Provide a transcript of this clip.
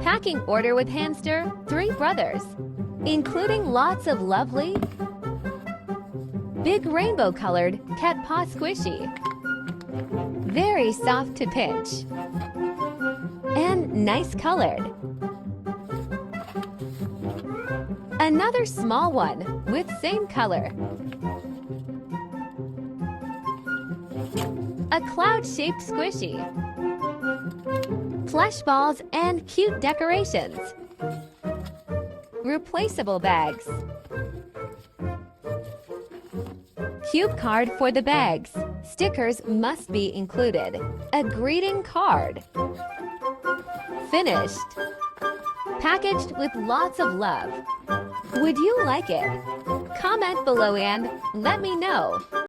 Packing order with Hamster, 3 brothers, including lots of lovely, big rainbow-colored cat paw squishy, very soft to pinch, and nice colored. Another small one with same color. A cloud-shaped squishy. Plush balls and cute decorations. Replaceable bags. Cube card for the bags. Stickers must be included. A greeting card. Finished. Packaged with lots of love. Would you like it? Comment below and let me know.